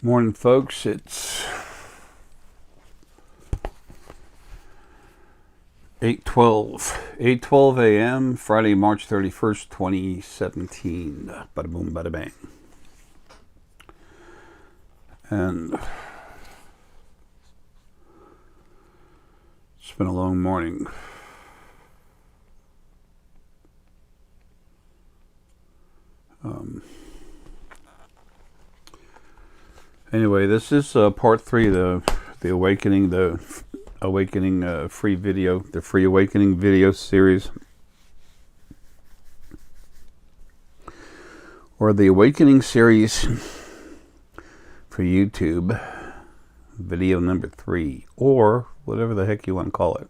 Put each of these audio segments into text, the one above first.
Morning, folks. It's 8:12 a.m. Friday, March 31st, 2017. Bada boom, bada bang. And it's been a long morning. Anyway, this is part 3 of the Awakening, free video, the Free Awakening video series, or the Awakening series for YouTube, video number 3, or whatever the heck you want to call it.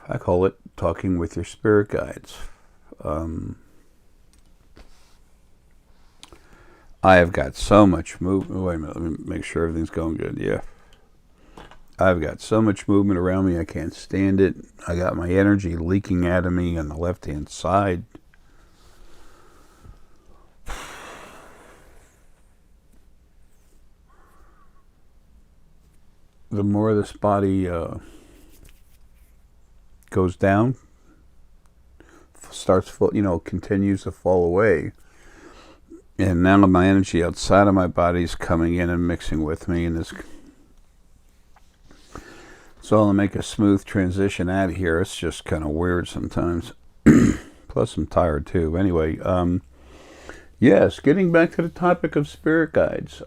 I call it Talking with Your Spirit Guides. I have got so much movement. Wait a minute, let me make sure everything's going good. Yeah. I've got so much movement around me, I can't stand it. I got my energy leaking out of me on the left-hand side. The more this body goes down, continues to fall away. And now my energy outside of my body is coming in and mixing with me, and so I'll make a smooth transition out of here. It's just kind of weird sometimes. Plus, I'm tired too. Anyway, yes, getting back to the topic of spirit guides.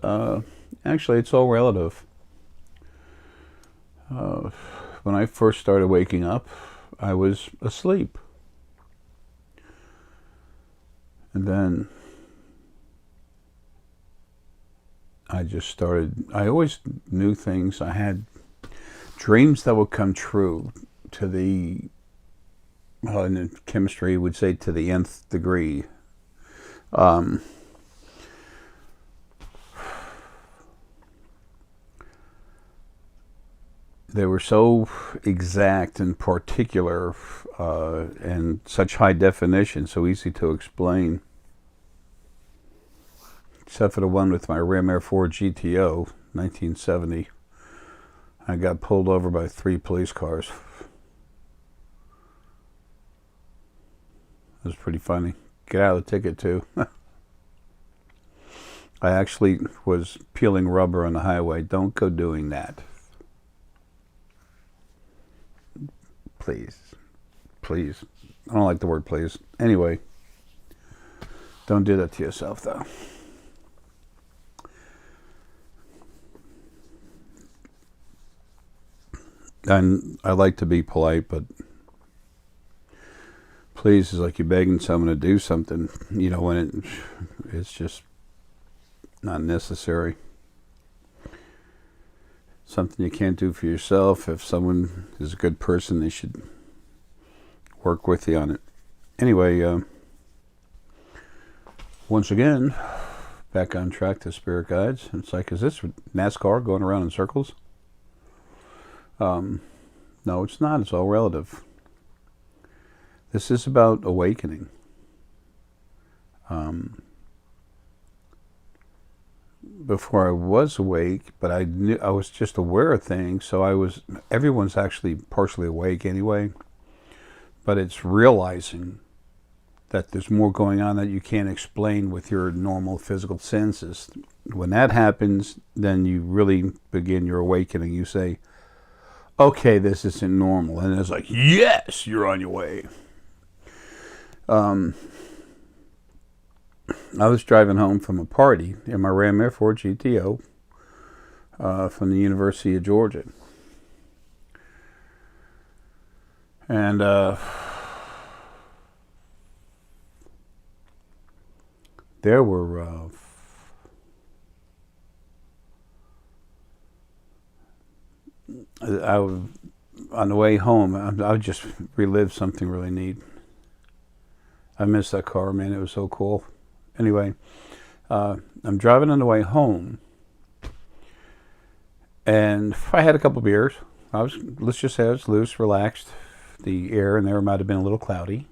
Actually, it's all relative. When I first started waking up, I was asleep, and then I just started, I always knew things. I had dreams that would come true to the, in chemistry would say to the nth degree. They were so exact and particular and such high definition, so easy to explain. Except for the one with my Ram Air 4 GTO, 1970. I got pulled over by 3 police cars. It was pretty funny. Get out of the ticket, too. I actually was peeling rubber on the highway. Don't go doing that. Please. Please. I don't like the word please. Anyway, don't do that to yourself, though. And I like to be polite, but please is like you're begging someone to do something, when it's just not necessary. Something you can't do for yourself. If someone is a good person, they should work with you on it. Anyway, once again, back on track to Spirit Guides. It's like, is this NASCAR going around in circles? No, it's not. It's all relative. This is about awakening. Before I was awake, but I knew I was just aware of things. So everyone's actually partially awake anyway. But it's realizing that there's more going on that you can't explain with your normal physical senses. When that happens, then you really begin your awakening. You say, okay, this isn't normal. And it's like, yes, you're on your way. I was driving home from a party in my Ram Air 4 GTO from the University of Georgia. And there were on the way home, I would just relive something really neat. I miss that car, man. It was so cool. Anyway, I'm driving on the way home, and I had a couple beers. Let's just say I was loose, relaxed. The air in there might have been a little cloudy.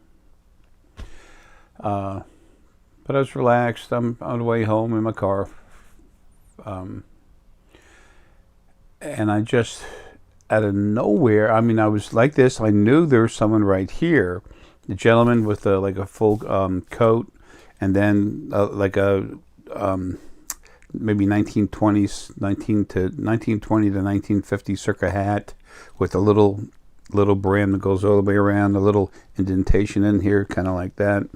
But I was relaxed. I'm on the way home in my car. Um, and I just, out of nowhere, I mean, I was like this. I knew there was someone right here. The gentleman with like a full coat, and then like a maybe 1920 to 1950 circa hat with a little brim that goes all the way around, a little indentation in here, kind of like that.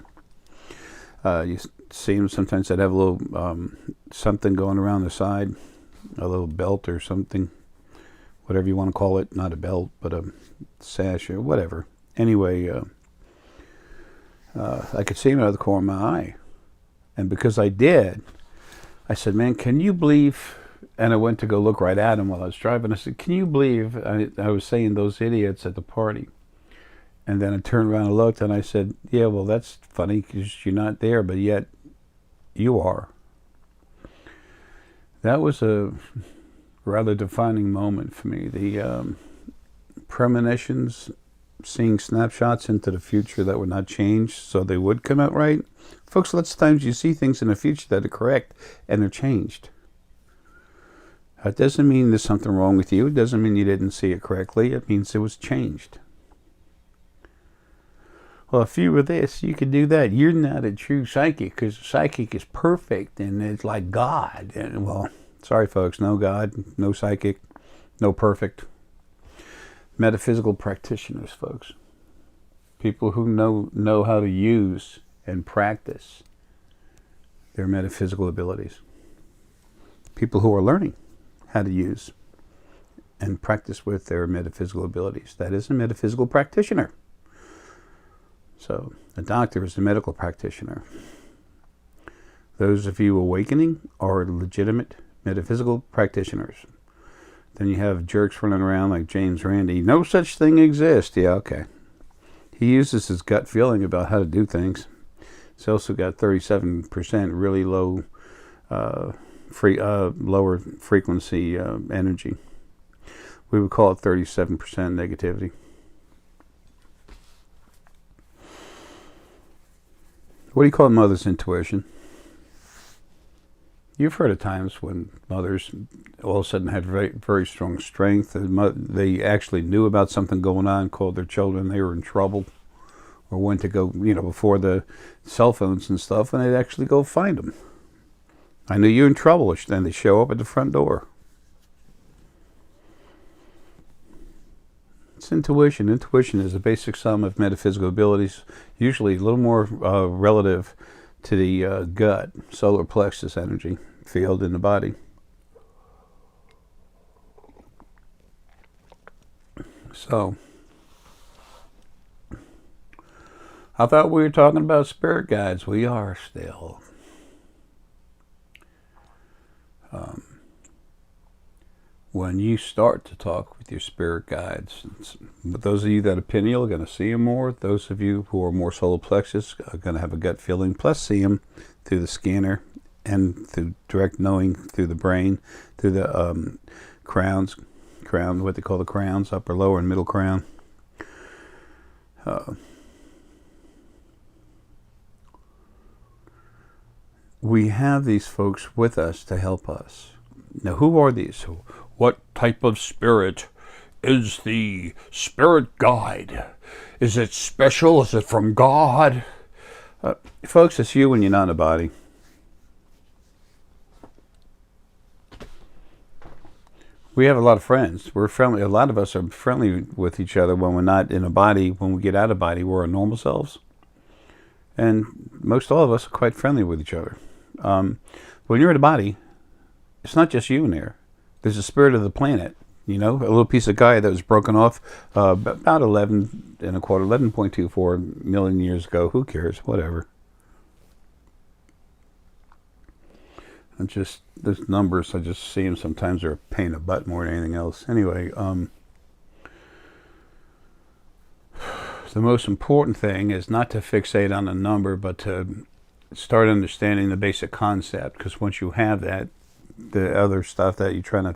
You see them sometimes that have a little something going around the side, a little belt or something, whatever you want to call it. Not a belt, but a sash or whatever. Anyway, I could see him out of the corner of my eye. And because I did, I said, man, can you believe, and I went to go look right at him while I was driving. I said, can you believe, I was saying those idiots at the party. And then I turned around and looked, and I said, yeah, well, that's funny because you're not there, but yet you are. That was a rather defining moment for me. The premonitions, seeing snapshots into the future that would not change, so they would come out right. Folks, lots of times you see things in the future that are correct, and they're changed. That doesn't mean there's something wrong with you. It doesn't mean you didn't see it correctly. It means it was changed. Well, if you were this, you could do that. You're not a true psychic because a psychic is perfect and it's like God. And well, sorry, folks, no God, no psychic, no perfect. Metaphysical practitioners, folks. People who know how to use and practice their metaphysical abilities. People who are learning how to use and practice with their metaphysical abilities. That is a metaphysical practitioner. So, a doctor is a medical practitioner. Those of you awakening are legitimate metaphysical practitioners. Then you have jerks running around like James Randi. No such thing exists. Yeah, okay. He uses his gut feeling about how to do things. He's also got 37% really low, lower frequency energy. We would call it 37% negativity. What do you call mother's intuition? You've heard of times when mothers all of a sudden had very, very strong strength. They actually knew about something going on, called their children, they were in trouble, or went to go, before the cell phones and stuff, and they'd actually go find them. I knew you're in trouble, and they show up at the front door. It's intuition. Intuition is the basic sum of metaphysical abilities, usually a little more relative to the gut, solar plexus energy field in the body. So, I thought we were talking about spirit guides. We are still. When you start to talk with your spirit guides, those of you that are pineal are going to see them more. Those of you who are more solar plexus are going to have a gut feeling, plus see them through the scanner and through direct knowing through the brain, through the crown, what they call the crowns, upper, lower, and middle crown. We have these folks with us to help us. Now, who are these? What type of spirit is the spirit guide? Is it special? Is it from God? Folks, it's you when you're not in a body. We have a lot of friends. We're friendly. A lot of us are friendly with each other when we're not in a body. When we get out of body, we're our normal selves. And most all of us are quite friendly with each other. When you're in a body, it's not just you in there. There's a spirit of the planet, a little piece of Gaia that was broken off about 11.24 million years ago. Who cares? Whatever. And just those numbers, I just see them sometimes. They're a pain in the butt more than anything else. Anyway, the most important thing is not to fixate on the number, but to start understanding the basic concept. Because once you have that, the other stuff that you're trying to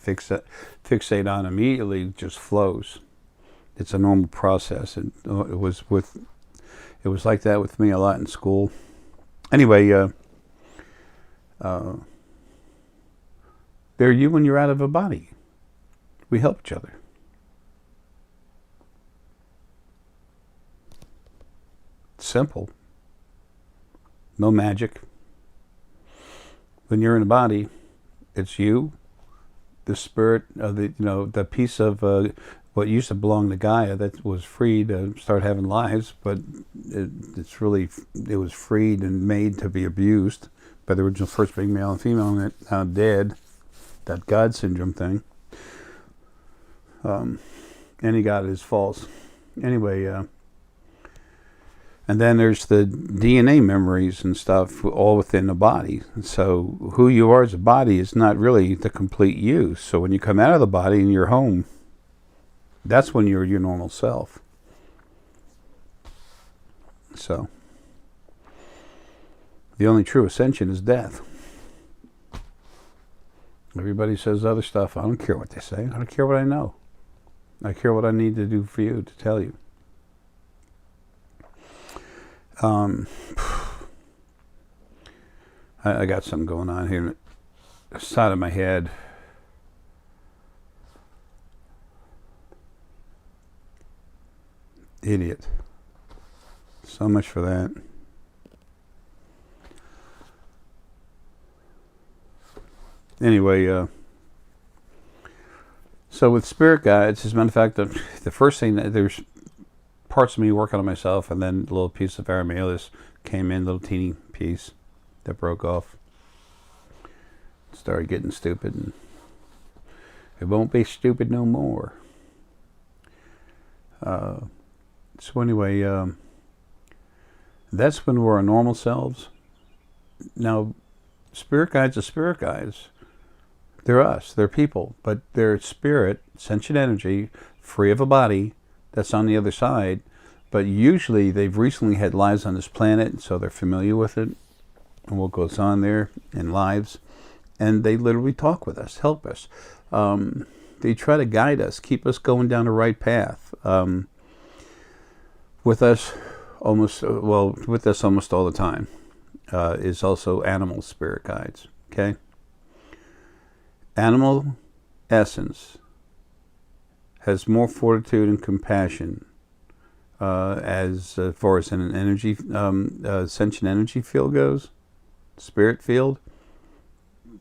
fixate on immediately just flows. It's a normal process. It was like that with me a lot in school. Anyway, Uh, they're you when you're out of a body. We help each other. Simple. No magic. When you're in a body, it's you, the spirit of the piece of what used to belong to Gaia that was free to start having lives, but it was freed and made to be abused by the original first being male and female, and it now dead. That God syndrome thing. Any God is false. Anyway, and then there's the DNA memories and stuff all within the body. So who you are as a body is not really the complete you. So when you come out of the body and you're home, that's when you're your normal self. So the only true ascension is death. Everybody says other stuff. I don't care what they say. I don't care what I know. I care what I need to do for you, to tell you. I got something going on here on the side of my head. Idiot. So much for that. Anyway, so with spirit guides, as a matter of fact, the first thing, there's parts of me working on myself, and then a little piece of Arae came in, little teeny piece that broke off. Started getting stupid, and it won't be stupid no more. So anyway, that's when we're our normal selves. Now, spirit guides are spirit guides. They're us, they're people, but they're spirit, sentient energy, free of a body, that's on the other side. But usually they've recently had lives on this planet, so they're familiar with it and what goes on there in lives. And they literally talk with us, help us. They try to guide us, keep us going down the right path. With us almost all the time is also animal spirit guides, okay? Animal essence has more fortitude and compassion as far as an energy, sentient energy field goes, spirit field.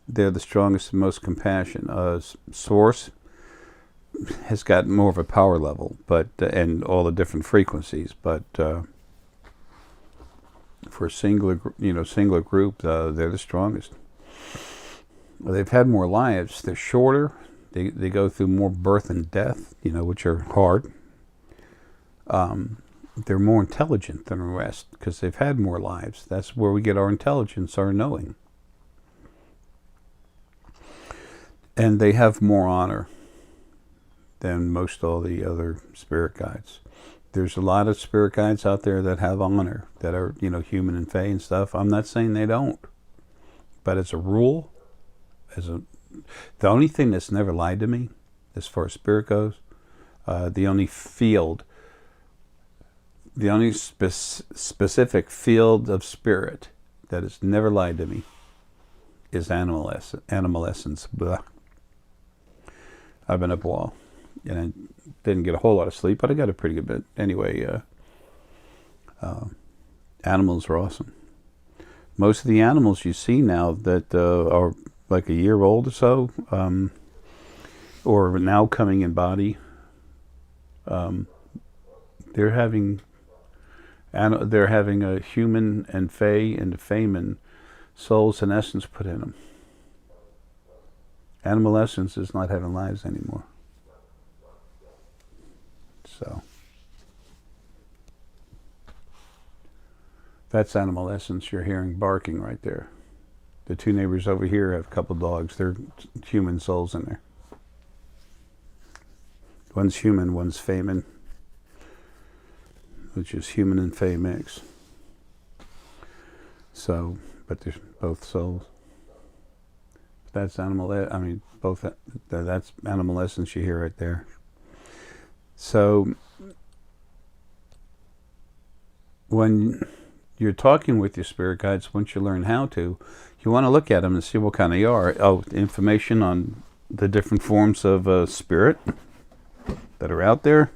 They're the strongest and most compassion. Source has got more of a power level, but and all the different frequencies. But for a singular group, they're the strongest. They've had more lives. They're shorter. They go through more birth and death, which are hard. They're more intelligent than the rest because they've had more lives. That's where we get our intelligence, our knowing. And they have more honor than most all the other spirit guides. There's a lot of spirit guides out there that have honor, that are, human and fae and stuff. I'm not saying they don't. But as a rule, the only thing that's never lied to me, as far as spirit goes, the only specific field of spirit that has never lied to me is animal essence. Blah. I've been up a while, and I didn't get a whole lot of sleep, but I got a pretty good bit. Anyway, animals are awesome. Most of the animals you see now that are like a year old or so, or now coming in body, they're having a human and fae and faeman souls and essence put in them. Animal essence is not having lives anymore. So that's animal essence you're hearing barking right there. The two neighbors over here have a couple dogs. They're human souls in there. One's human, one's faeman, which is human and fae mix. So, but they're both souls. That's that's animal essence you hear right there. So, when you're talking with your spirit guides, once you learn how to, You want to look at them and see what kind they are. Oh, information on the different forms of spirit that are out there.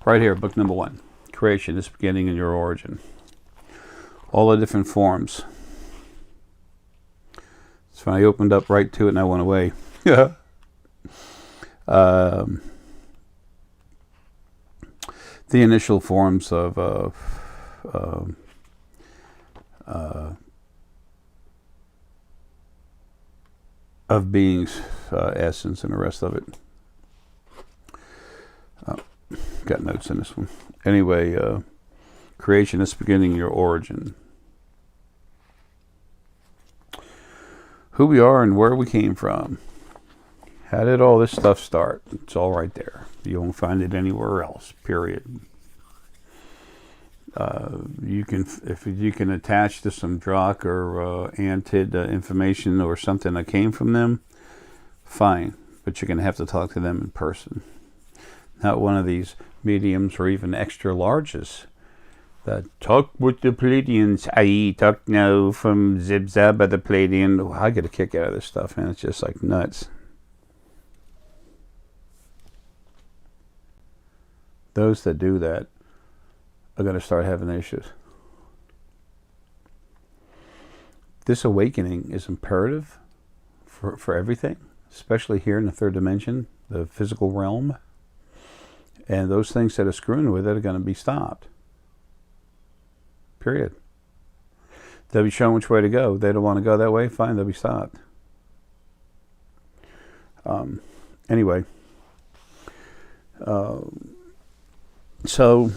Right here, book number 1. Creation, its beginning and your origin. All the different forms. So I opened up right to it and I went away. Yeah. The initial forms of beings, essence, and the rest of it. Got notes in this one. Anyway, creation is beginning, your origin. Who we are and where we came from. How did all this stuff start? It's all right there. You won't find it anywhere else, period. If you can attach to some Drak or Antid information or something that came from them, fine. But you're going to have to talk to them in person. Not one of these mediums or even extra larges that talk with the Pleiadians. I talk now from Zib Zab of the Pleiadian. I get a kick out of this stuff, man. It's just like nuts. Those that do that are going to start having issues. This awakening is imperative for everything, especially here in the third dimension, the physical realm. And those things that are screwing with it are going to be stopped. Period. They'll be shown which way to go. They don't want to go that way, fine, they'll be stopped. Anyway. So,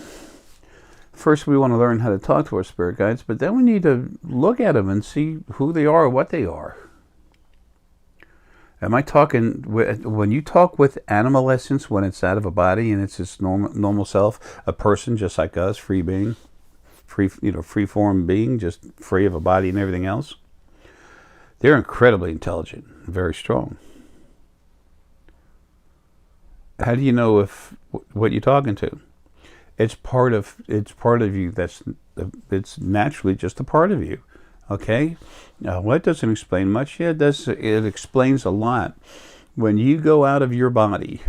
first we want to learn how to talk to our spirit guides, but then we need to look at them and see who they are, what they are. Am I talking, when you talk with animal essence, when it's out of a body and it's its normal self, a person just like us, free being, free form being, just free of a body and everything else, they're incredibly intelligent, very strong. How do you know if what you're talking to? It's part of you. It's naturally just a part of you. Okay, well, that doesn't explain much. Yeah, it does. It explains a lot. When you go out of your body,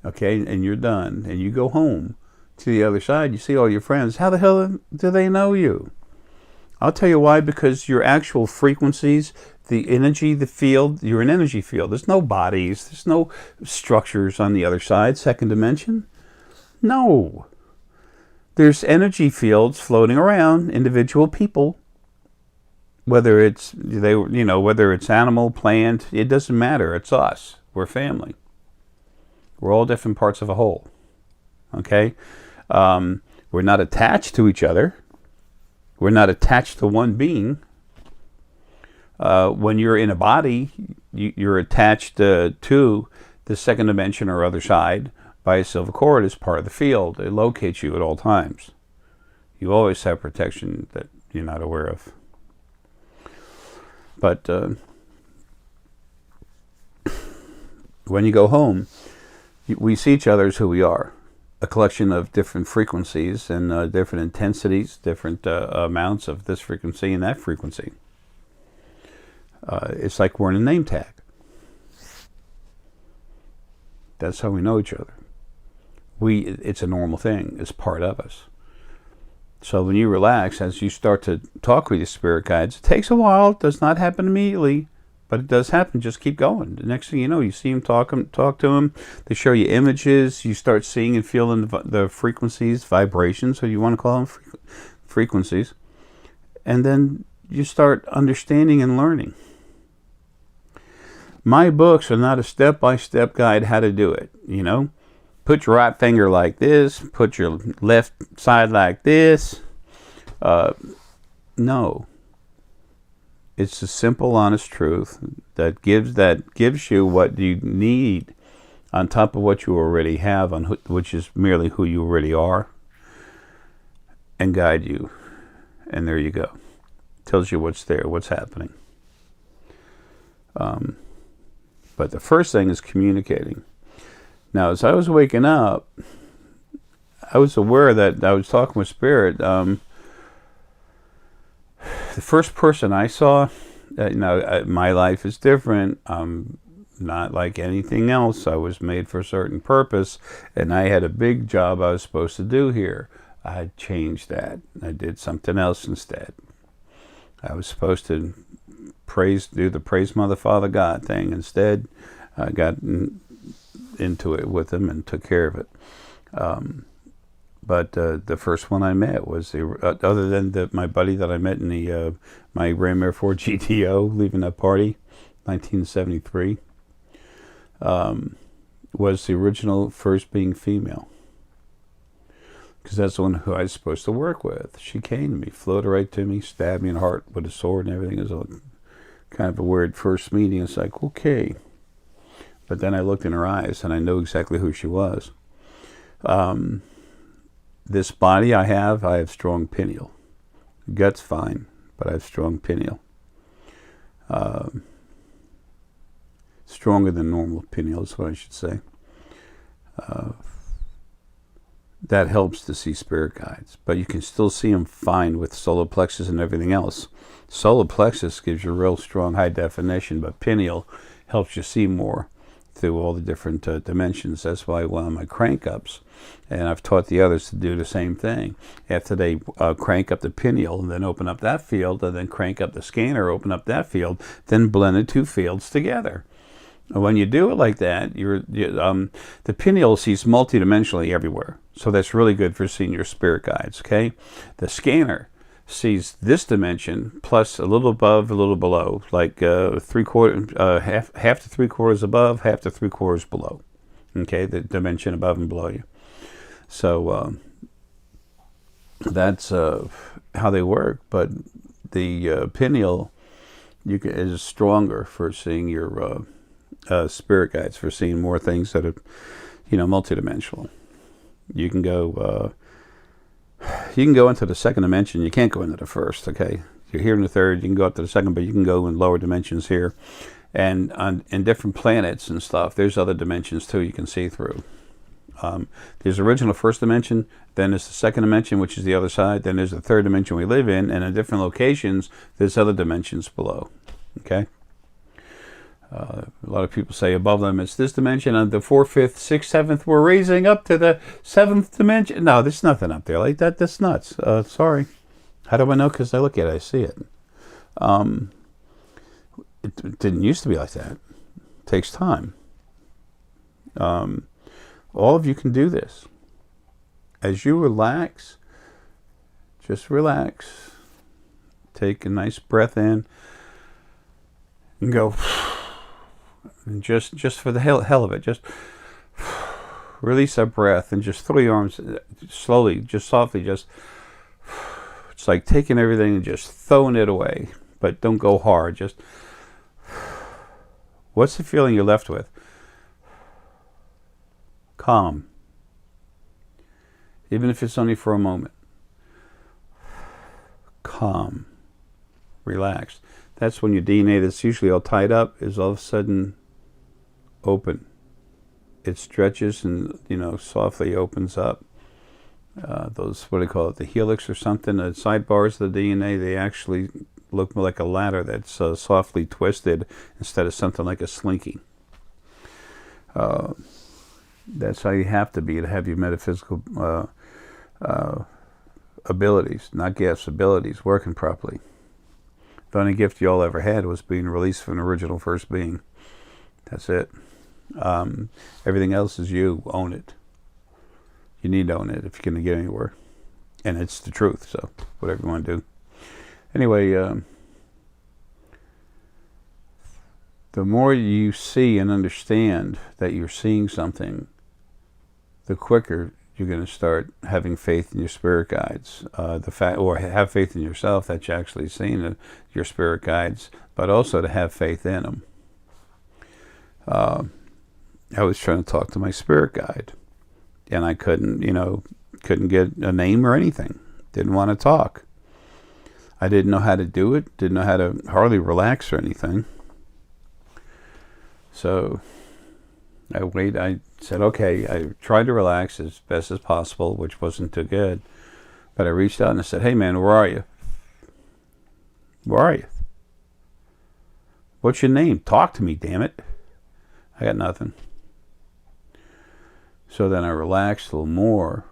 okay, and you're done, and you go home to the other side, you see all your friends. How the hell do they know you? I'll tell you why. Because your actual frequencies, the energy, the field, you're an energy field. There's no bodies. There's no structures on the other side, second dimension. No. There's energy fields floating around, individual people. Whether it's whether it's animal, plant, it doesn't matter. It's us. We're family. We're all different parts of a whole. Okay, we're not attached to each other. We're not attached to one being. When you're in a body, you're attached to the second dimension or other side by a silver cord as part of the field. It locates you at all times. You always have protection that you're not aware of. But when you go home, we see each other as who we are. A collection of different frequencies and different intensities, different amounts of this frequency and that frequency. It's like we're in a name tag. That's how we know each other. It's a normal thing. It's part of us. So when you relax, as you start to talk with your spirit guides, it takes a while. It does not happen immediately, but it does happen. Just keep going. The next thing you know, you see them, talk to them. They show you images. You start seeing and feeling the frequencies, vibrations, so you want to call them frequencies. And then you start understanding and learning. My books are not a step-by-step guide how to do it, Put your right finger like this. Put your left side like this. No. It's a simple, honest truth that gives you what you need on top of what you already have, which is merely who you already are, and guide you. And there you go. Tells you what's there, what's happening. But the first thing is communicating. Now, as I was waking up, I was aware that I was talking with Spirit. The first person I saw, my life is different. Not like anything else. I was made for a certain purpose, and I had a big job I was supposed to do here. I changed that. I did something else instead. I was supposed to do the praise Mother, Father, God thing. Instead, I got into it with him and took care of it. But the first one I met was, other than my buddy that I met in my Ram Air Ford GTO, leaving that party, 1973, was the original first being female. Because that's the one who I was supposed to work with. She came to me, floated right to me, stabbed me in the heart with a sword and everything. It was kind of a weird first meeting. It's like, okay. But then I looked in her eyes and I knew exactly who she was. This body I have strong pineal. Gut's fine, but I have strong pineal. Stronger than normal pineal is what I should say. That helps to see spirit guides, but you can still see them fine with solar plexus and everything else. Solar plexus gives you real strong high definition, but pineal helps you see more through all the different dimensions. That's why one of my crank ups, and I've taught the others to do the same thing. After they crank up the pineal and then open up that field, and then crank up the scanner, open up that field, then blend the two fields together. When you do it like that, the pineal sees multidimensionally everywhere. So that's really good for seeing your spirit guides, okay? The scanner sees this dimension plus a little above, a little below, like half to 3/4 above, half to 3/4 below, okay? The dimension above and below you. So that's how they work. But the pineal is stronger for seeing your spirit guides, for seeing more things that are, multidimensional. You can go into the second dimension. You can't go into the first, okay? You're here in the third, you can go up to the second, but you can go in lower dimensions here. And in different planets and stuff, there's other dimensions too you can see through. There's the original first dimension, then there's the second dimension, which is the other side, then there's the third dimension we live in, and in different locations, there's other dimensions below, okay? A lot of people say above them it's this dimension, and the 4th, 5th, 6th, 7th, we're raising up to the 7th dimension. No, there's nothing up there like that. That's nuts. Sorry. How do I know? Because I look at it, I see it. It didn't used to be like that. It takes time. All of you can do this. As you relax, just relax. Take a nice breath in and go. And just for the hell of it, just release that breath and just throw your arms slowly, just softly, it's like taking everything and just throwing it away. But don't go hard. Just, what's the feeling you're left with? Calm. Even if it's only for a moment. Calm. Relaxed. That's when your DNA that's usually all tied up is all of a sudden open. It stretches and, softly opens up. Those, what do they call it, the helix or something, the sidebars of the DNA, they actually look more like a ladder that's softly twisted instead of something like a slinky. That's how you have to be to have your metaphysical abilities, not gifts, abilities, working properly. The only gift you all ever had was being released from an original first being. That's it. Everything else is you. Own it. You need to own it if you're going to get anywhere. And it's the truth, so whatever you want to do. Anyway, the more you see and understand that you're seeing something, the quicker you're going to start having faith in your spirit guides. Or have faith in yourself that you're actually seeing your spirit guides, but also to have faith in them. I was trying to talk to my spirit guide, and I couldn't get a name or anything. Didn't want to talk. I didn't know how to do it. Didn't know how to hardly relax or anything. So I said, okay, I tried to relax as best as possible, which wasn't too good. But I reached out and I said, hey man, where are you? Where are you? What's your name? Talk to me, damn it. I got nothing. So then I relaxed a little more,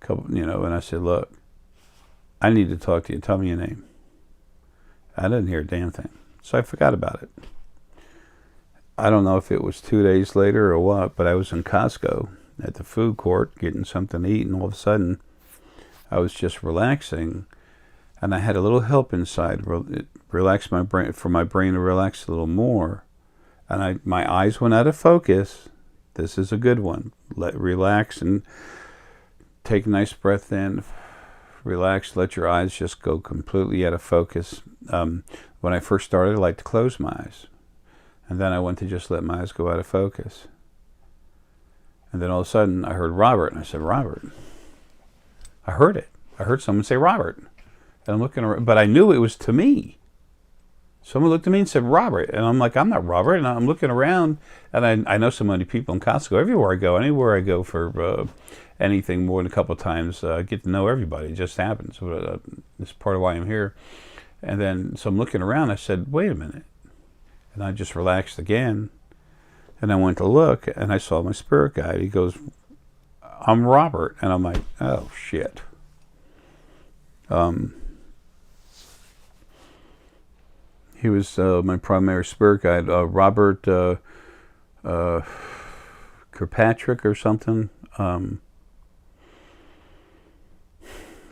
and I said, look, I need to talk to you. Tell me your name. I didn't hear a damn thing. So I forgot about it. I don't know if it was 2 days later or what, but I was in Costco at the food court getting something to eat, and all of a sudden I was just relaxing, and I had a little help inside, relax my brain, for my brain to relax a little more. And my eyes went out of focus. This is a good one. Relax and take a nice breath in. Relax, let your eyes just go completely out of focus. When I first started, I liked to close my eyes. And then I went to just let my eyes go out of focus. And then all of a sudden, I heard Robert, and I said, Robert. I heard it. I heard someone say Robert. And I'm looking around, but I knew it was to me. Someone looked at me and said, Robert. And I'm like, I'm not Robert. And I'm looking around, and I know so many people in Costco. Everywhere I go for anything more than a couple of times, I get to know everybody. It just happens. It's part of why I'm here. And then, so I'm looking around. I said, wait a minute. And I just relaxed again. And I went to look, and I saw my spirit guide. He goes, I'm Robert. And I'm like, oh, shit. He was my primary spirit guide, Robert Kirkpatrick or something.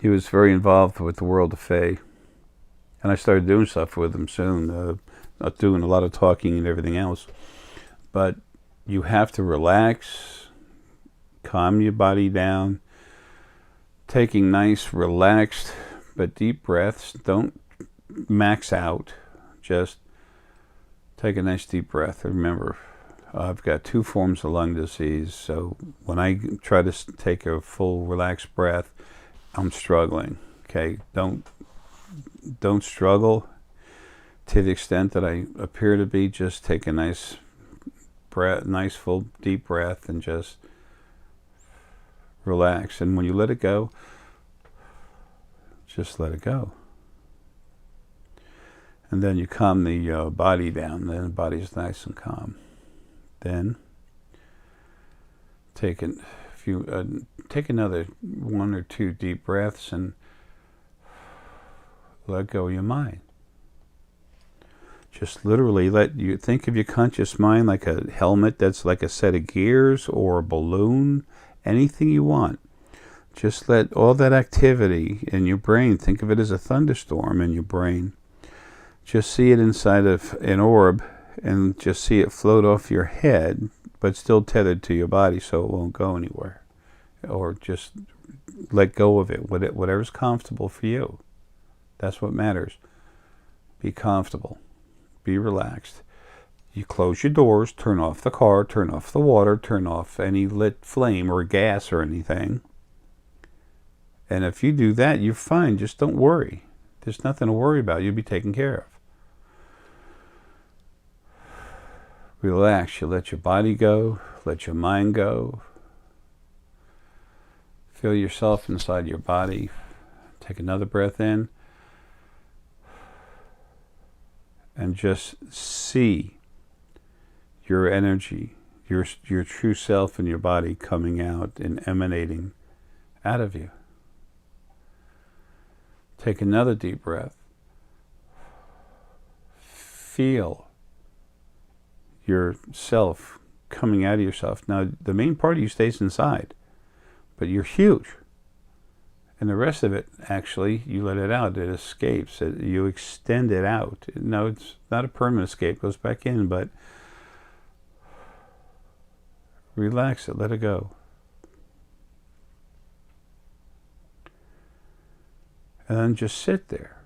He was very involved with the world of Fae. And I started doing stuff with him soon, not doing a lot of talking and everything else. But you have to relax, calm your body down, taking nice, relaxed, but deep breaths. Don't max out. Just take a nice deep breath. Remember, I've got 2 forms of lung disease, so when I try to take a full relaxed breath, I'm struggling. Okay, don't struggle to the extent that I appear to be. Just take a nice breath, nice full deep breath, and just relax. And when you let it go, just let it go. And then you calm the body down. Then the body's nice and calm. Then take another 1 or 2 deep breaths and let go of your mind. Just literally think of your conscious mind like a helmet that's like a set of gears or a balloon, anything you want. Just let all that activity in your brain, think of it as a thunderstorm in your brain. Just see it inside of an orb, and just see it float off your head, but still tethered to your body so it won't go anywhere. Or just let go of it, whatever's comfortable for you. That's what matters. Be comfortable. Be relaxed. You close your doors, turn off the car, turn off the water, turn off any lit flame or gas or anything. And if you do that, you're fine. Just don't worry. There's nothing to worry about. You'll be taken care of. Relax. You let your body go. Let your mind go. Feel yourself inside your body. Take another breath in. And just see your energy, your true self in your body coming out and emanating out of you. Take another deep breath. Feel yourself coming out of yourself. Now, the main part of you stays inside, but you're huge. And the rest of it, actually, you let it out. It escapes. You extend it out. No, it's not a permanent escape. It goes back in, but relax it. Let it go. And then just sit there.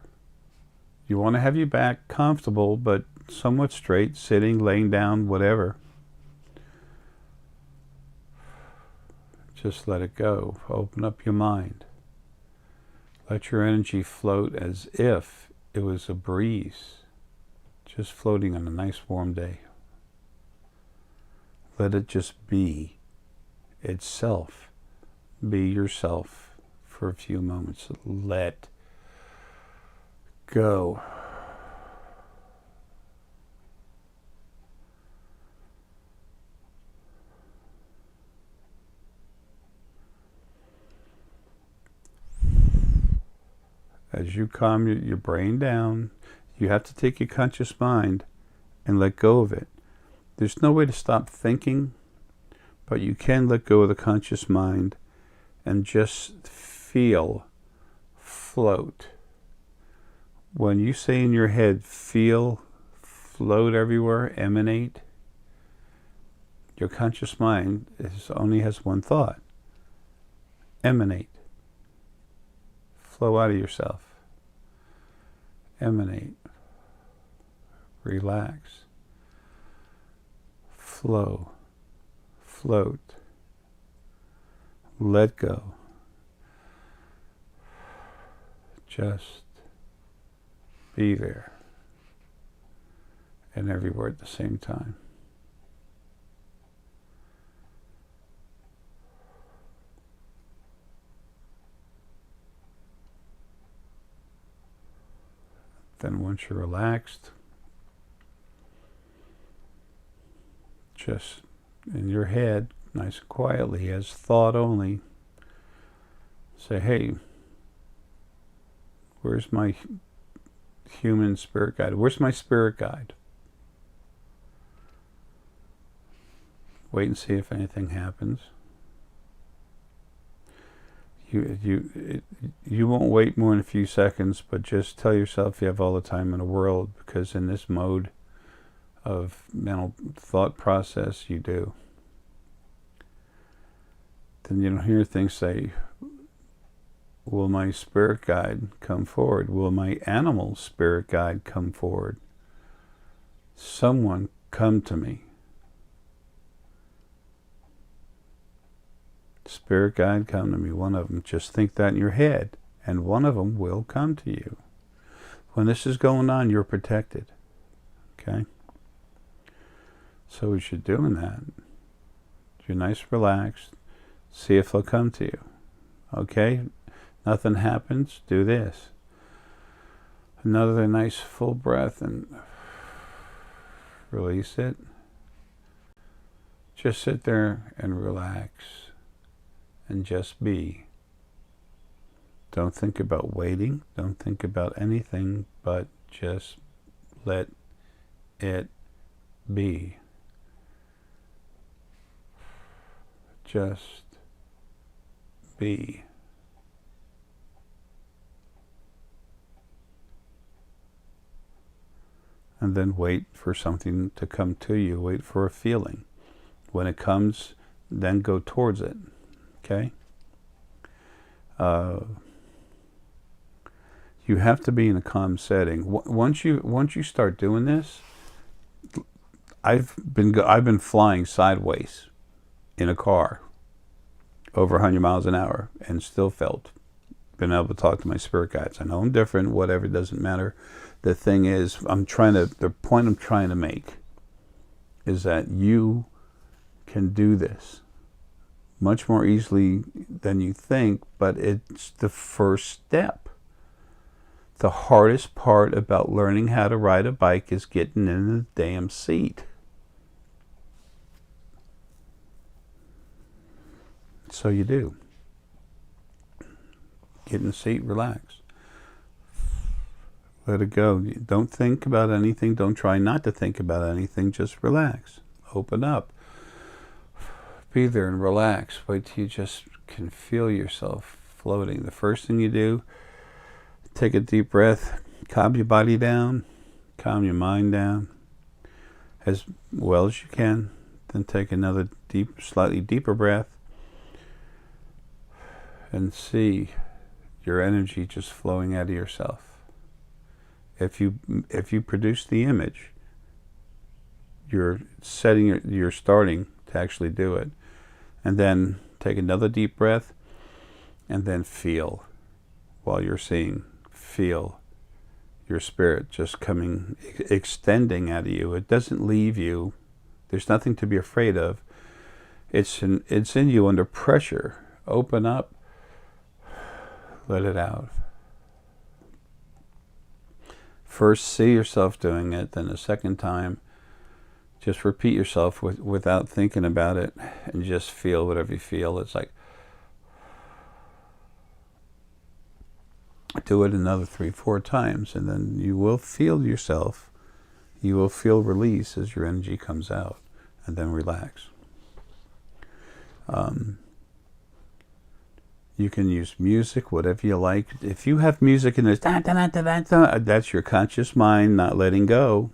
You want to have your back comfortable, but somewhat straight, sitting, laying down, whatever. Just let it go. Open up your mind. Let your energy float as if it was a breeze, just floating on a nice warm day. Let it just be itself. Be yourself for a few moments. Let go. As you calm your brain down, you have to take your conscious mind and let go of it. There's no way to stop thinking, but you can let go of the conscious mind and just feel, float. When you say in your head, feel, float everywhere, emanate, your conscious mind only has one thought. Emanate. Flow out of yourself. Emanate. Relax. Flow. Float. Let go. Just be there and everywhere at the same time. Then once you're relaxed, just in your head, nice and quietly, as thought only, say, hey, where's my human spirit guide? Where's my spirit guide? Wait and see if anything happens. You won't wait more than a few seconds, but just tell yourself you have all the time in the world, because in this mode of mental thought process, you do. Then you don't hear things say, will my spirit guide come forward? Will my animal spirit guide come forward? Someone come to me. Spirit guide, come to me. One of them. Just think that in your head, and one of them will come to you. When this is going on, you're protected. Okay? So as you're doing that, you're nice, relaxed. See if they'll come to you. Okay? Nothing happens. Do this. Another nice full breath and release it. Just sit there and relax. And just be. Don't think about waiting. Don't think about anything, but just let it be. Just be. And then wait for something to come to you. Wait for a feeling. When it comes, then go towards it. Okay? You have to be in a calm setting. Once you start doing this, I've been flying sideways in a car over 100 miles an hour and still been able to talk to my spirit guides. I know I'm different, whatever, it doesn't matter. The thing is, the point I'm trying to make is that you can do this much more easily than you think, but it's the first step. The hardest part about learning how to ride a bike is getting in the damn seat. So you do. Get in the seat, relax. Let it go. Don't think about anything. Don't try not to think about anything. Just relax. Open up. Be there and relax. Wait till you just can feel yourself floating. The first thing you do, take a deep breath, calm your body down, calm your mind down as well as you can. Then take another slightly deeper breath and see your energy just flowing out of yourself. If you produce the image, you're starting to actually do it. And then take another deep breath and then feel while you're seeing. Feel your spirit just coming, extending out of you. It doesn't leave you. There's nothing to be afraid of. It's in you under pressure. Open up. Let it out. First, see yourself doing it. Then the second time, just repeat yourself without thinking about it, and just feel whatever you feel. It's like, Do it another 3-4 times, and then you will feel yourself. You will feel release as your energy comes out, and then relax. You can use music, whatever you like. If you have music and there's that's your conscious mind not letting go.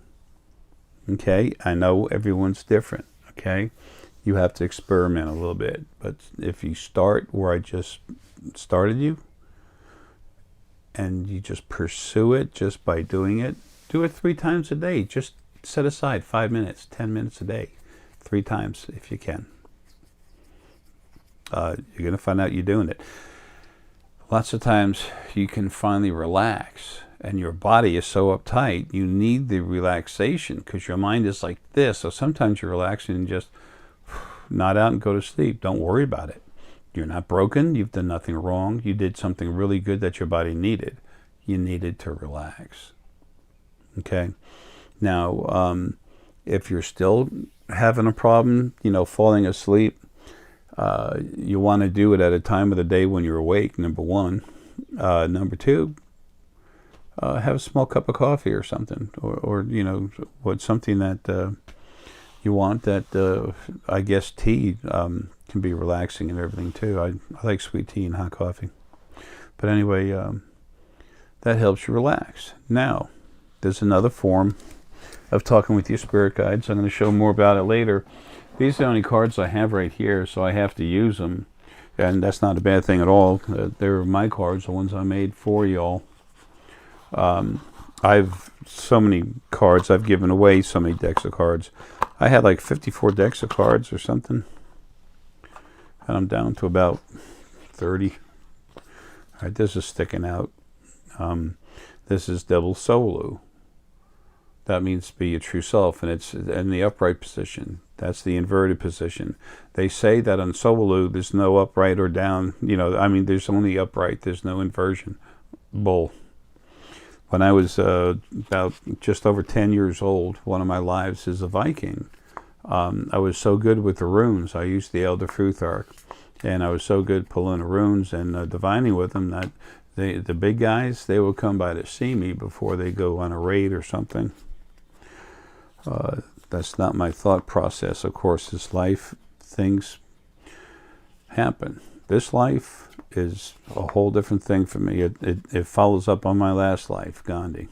Okay, I know everyone's different. Okay, you have to experiment a little bit. But if you start where I just started you, and you just pursue it just by doing it, do it 3 times a day. Just set aside 5 minutes, 10 minutes a day, 3 times if you can. You're going to find out you're doing it. Lots of times you can finally relax, and your body is so uptight, you need the relaxation because your mind is like this. So sometimes you're relaxing and just nod out and go to sleep. Don't worry about it. You're not broken. You've done nothing wrong. You did something really good that your body needed. You needed to relax. Okay? Now, if you're still having a problem, falling asleep, you want to do it at a time of the day when you're awake, number one. Number two, have a small cup of coffee or something, or something that you want. That I guess tea can be relaxing and everything too. I like sweet tea and hot coffee. But anyway, that helps you relax. Now, there's another form of talking with your spirit guides. I'm going to show more about it later. These are the only cards I have right here, so I have to use them. And that's not a bad thing at all. They're my cards, the ones I made for y'all. I've so many cards. I've given away so many decks of cards. I had like 54 decks of cards or something. And I'm down to about 30. All right, this is sticking out. This is Double Solu. That means be your true self, and it's in the upright position. That's the inverted position. They say that on Solu, there's no upright or down. There's only upright. There's no inversion. Bull. When I was about just over 10 years old, one of my lives as a Viking, I was so good with the runes. I used the Elder Futhark, and I was so good pulling the runes and divining with them that the big guys, they would come by to see me before they go on a raid or something. That's not my thought process. Of course, this life, things happen. This life is a whole different thing for me. It follows up on my last life, Gandhi.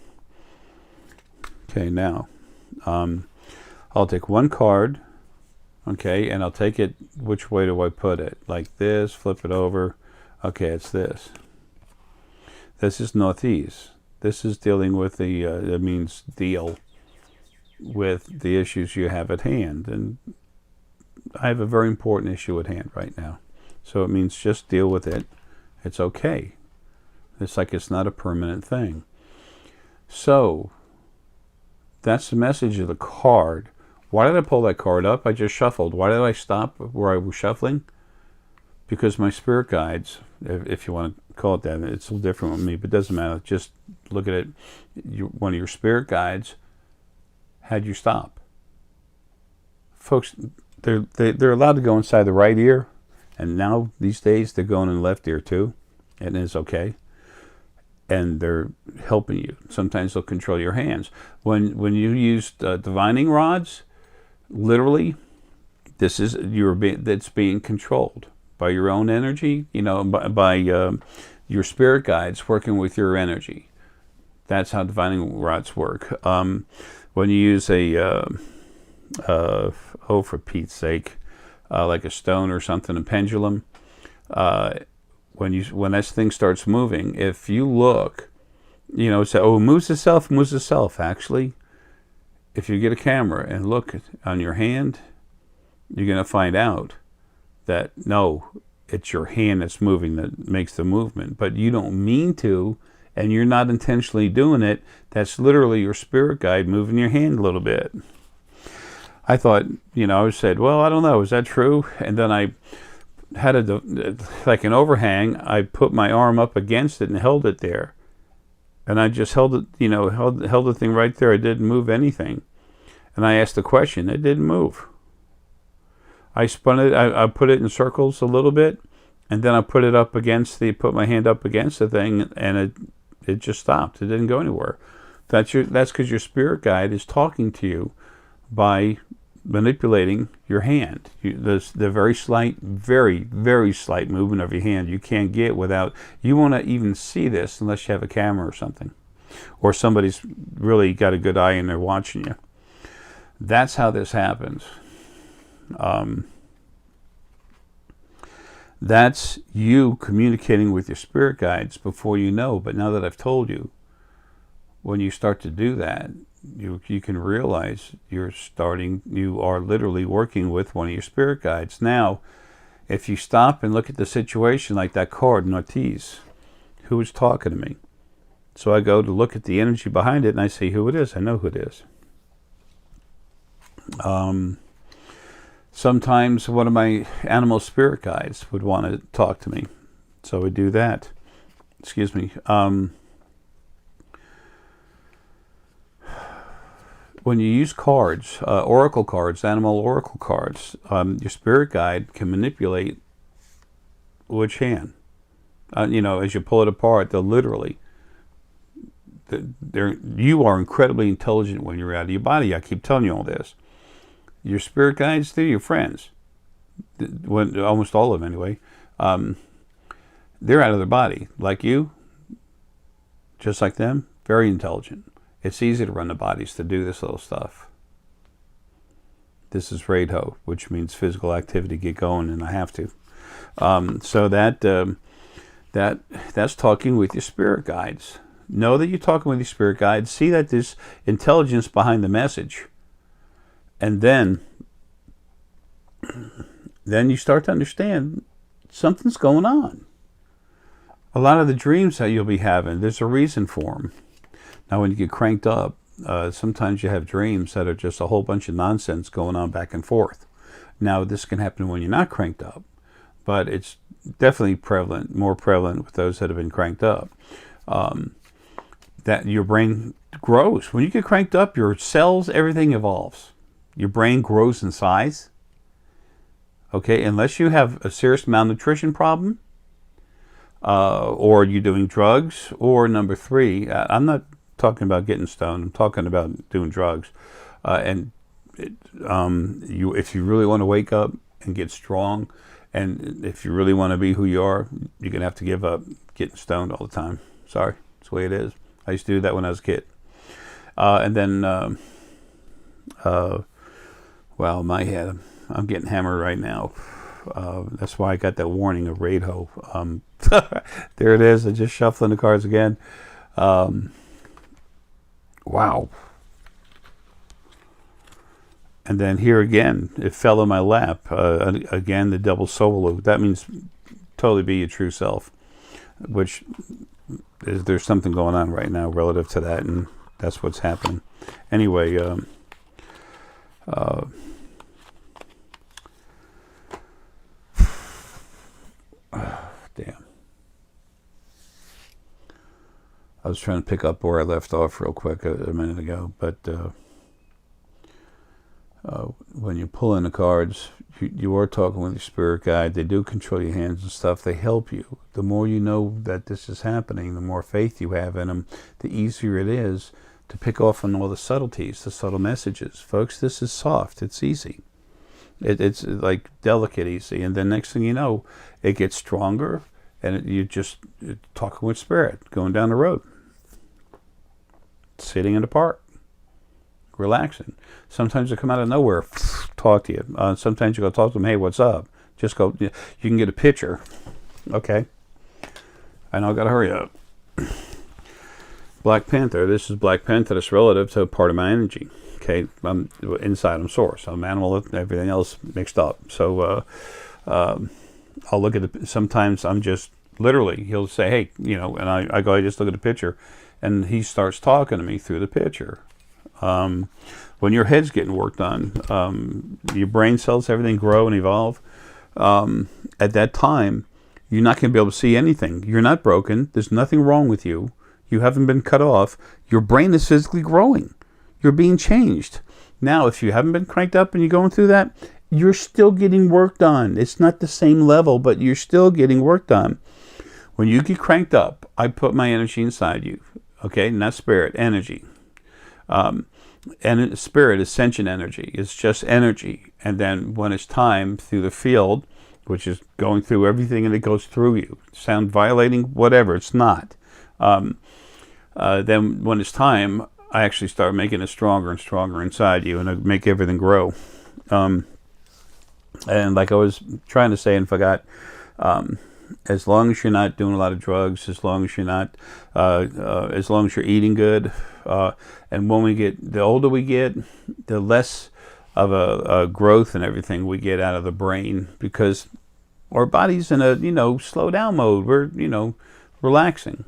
Okay, now, I'll take one card, okay, and I'll take it, which way do I put it? Like this, flip it over. Okay, it's this. This is Northeast. This is dealing with it means deal with the issues you have at hand. And I have a very important issue at hand right now. So it means just deal with it. It's okay. It's like it's not a permanent thing. So that's the message of the card. Why did I pull that card up? I just shuffled. Why did I stop where I was shuffling? Because my spirit guides, if you want to call it that, it's a little different with me, but it doesn't matter. Just look at it. One of your spirit guides had you stop. Folks, they're allowed to go inside the right ear, and now these days they're going in the left ear too, and it's okay. And they're helping you. Sometimes they'll control your hands. When you use divining rods, literally, that's being controlled by your own energy. By your spirit guides working with your energy. That's how divining rods work. When you use for Pete's sake, like a stone or something, a pendulum, when this thing starts moving, if you look, say, it moves itself. Actually, if you get a camera and look on your hand, you're going to find out that no, it's your hand that's moving that makes the movement, but you don't mean to, and you're not intentionally doing it. That's literally your spirit guide moving your hand a little bit. I thought, I said, well, I don't know, is that true? And then I had like an overhang. I put my arm up against it and held it there. And I just held it, held the thing right there. I didn't move anything. And I asked the question, it didn't move. I spun it, I put it in circles a little bit, and then I put my hand up against the thing, and It just stopped. It didn't go anywhere. That's because your spirit guide is talking to you by manipulating your hand. The very slight, very, very slight movement of your hand you can't get without, you won't even see this unless you have a camera or something. Or somebody's really got a good eye and they're watching you. That's how this happens. That's you communicating with your spirit guides before you know. But now that I've told you, when you start to do that, you can realize you are literally working with one of your spirit guides. Now, if you stop and look at the situation like that card in Ortiz, who is talking to me? So I go to look at the energy behind it and I see who it is. I know who it is. Sometimes one of my animal spirit guides would want to talk to me. So we do that. Excuse me. When you use cards, oracle cards, animal oracle cards, your spirit guide can manipulate which hand. As you pull it apart, they'll literally... you are incredibly intelligent when you're out of your body. I keep telling you all this. Your spirit guides, they're your friends. Almost all of them, anyway. They're out of their body. Like you, just like them, very intelligent. It's easy to run the bodies to do this little stuff. This is Radho, which means physical activity, get going, and I have to. So that's talking with your spirit guides. Know that you're talking with your spirit guides. See that there's intelligence behind the message. And then you start to understand something's going on. A lot of the dreams that you'll be having, there's a reason for them. Now, when you get cranked up, sometimes you have dreams that are just a whole bunch of nonsense going on back and forth. Now, this can happen when you're not cranked up, but it's definitely more prevalent with those that have been cranked up. That your brain grows. When you get cranked up, your cells, everything evolves. Your brain grows in size. Okay, unless you have a serious malnutrition problem, or you're doing drugs, or number 3, I'm not talking about getting stoned. I'm talking about doing drugs. If you really want to wake up and get strong, and if you really want to be who you are, you're gonna have to give up getting stoned all the time. Sorry, that's the way it is. I used to do that when I was a kid. Well, my head, I'm getting hammered right now. That's why I got that warning of Radho. There it is. I just shuffling the cards again. Wow. And then here again, it fell in my lap. Again, the double solo. That means totally be your true self, which there's something going on right now relative to that, and that's what's happening. Anyway, damn. I was trying to pick up where I left off real quick a minute ago, but when you pull in the cards, you are talking with your spirit guide. They do control your hands and stuff. They help you. The more you know that this is happening, the more faith you have in them, the easier it is to pick off on all the subtleties, the subtle messages. Folks, this is soft. It's easy. It's like delicate easy. And then next thing you know, it gets stronger, and you're talking with spirit, going down the road, sitting in the park, relaxing. Sometimes they come out of nowhere, talk to you. Sometimes you go talk to them, hey, what's up? Just go, you can get a picture. Okay. I know I got to hurry up. Black Panther, this is Black Panther, that's relative to a part of my energy. Okay, I'm inside, I'm source. I'm animal, everything else mixed up. So I'll look at it. Sometimes I'm just literally, he'll say, hey, and I go, I just look at the picture, and he starts talking to me through the picture. When your head's getting worked on, your brain cells, everything grow and evolve. At that time, you're not going to be able to see anything. You're not broken. There's nothing wrong with you. You haven't been cut off. Your brain is physically growing. You're being changed. Now, if you haven't been cranked up and you're going through that, you're still getting work done. It's not the same level, but you're still getting work done. When you get cranked up, I put my energy inside you. Okay, not spirit, energy. And spirit is sentient energy. It's just energy. And then when it's time through the field, which is going through everything and it goes through you, sound violating, whatever, it's not. Then when it's time, I actually start making it stronger and stronger inside you, and I make everything grow. And like I was trying to say and forgot, as long as you're not doing a lot of drugs, as long as you're not, as long as you're eating good, and when we get, the older we get, the less of a growth and everything we get out of the brain, because our body's in a, slow down mode. We're, relaxing.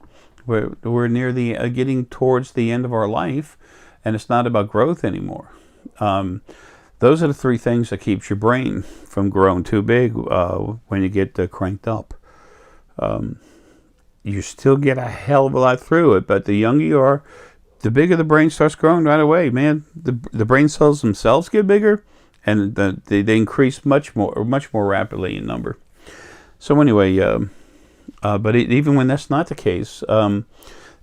We're near the, getting towards the end of our life, and it's not about growth anymore. Those are the three things that keeps your brain from growing too big when you get cranked up. You still get a hell of a lot through it, but the younger you are, the bigger the brain starts growing right away, man. The brain cells themselves get bigger, and they increase much more rapidly in number. So anyway, but even when that's not the case,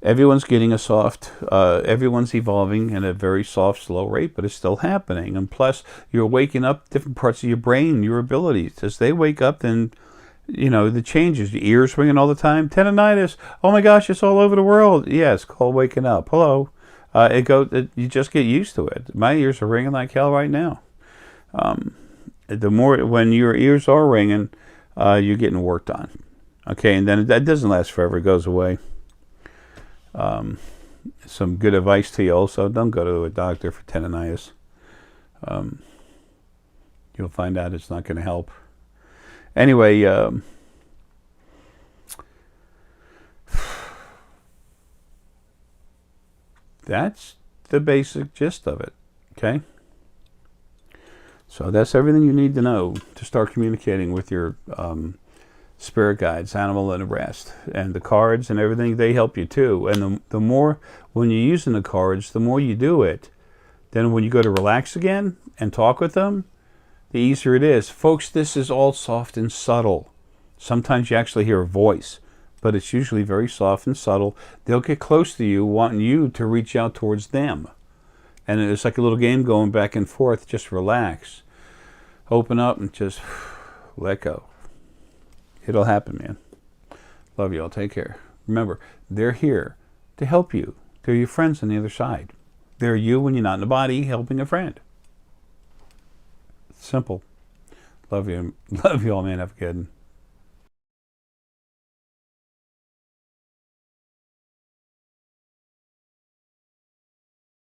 everyone's getting a soft, everyone's evolving at a very soft, slow rate, but it's still happening. And plus, you're waking up different parts of your brain, your abilities. As they wake up, then, the changes. Your ears ringing all the time. Tendonitis. Oh my gosh, it's all over the world. Yeah, it's called waking up. Hello. You just get used to it. My ears are ringing like hell right now. The more, when your ears are ringing, you're getting worked on. Okay, and then that doesn't last forever. It goes away. Some good advice to you also: don't go to a doctor for tendonitis. You'll find out it's not going to help. Anyway, that's the basic gist of it. Okay? So that's everything you need to know to start communicating with your spirit guides, animal and the rest. And the cards and everything, they help you too. And the more, when you're using the cards, the more you do it, then when you go to relax again and talk with them, the easier it is. Folks, this is all soft and subtle. Sometimes you actually hear a voice, but it's usually very soft and subtle. They'll get close to you, wanting you to reach out towards them. And it's like a little game going back and forth. Just relax. Open up and just let go. It'll happen, man. Love you all. Take care. Remember, they're here to help you. They're your friends on the other side. They're you when you're not in the body helping a friend. Simple. Love you. Love you all, man. Have a good one.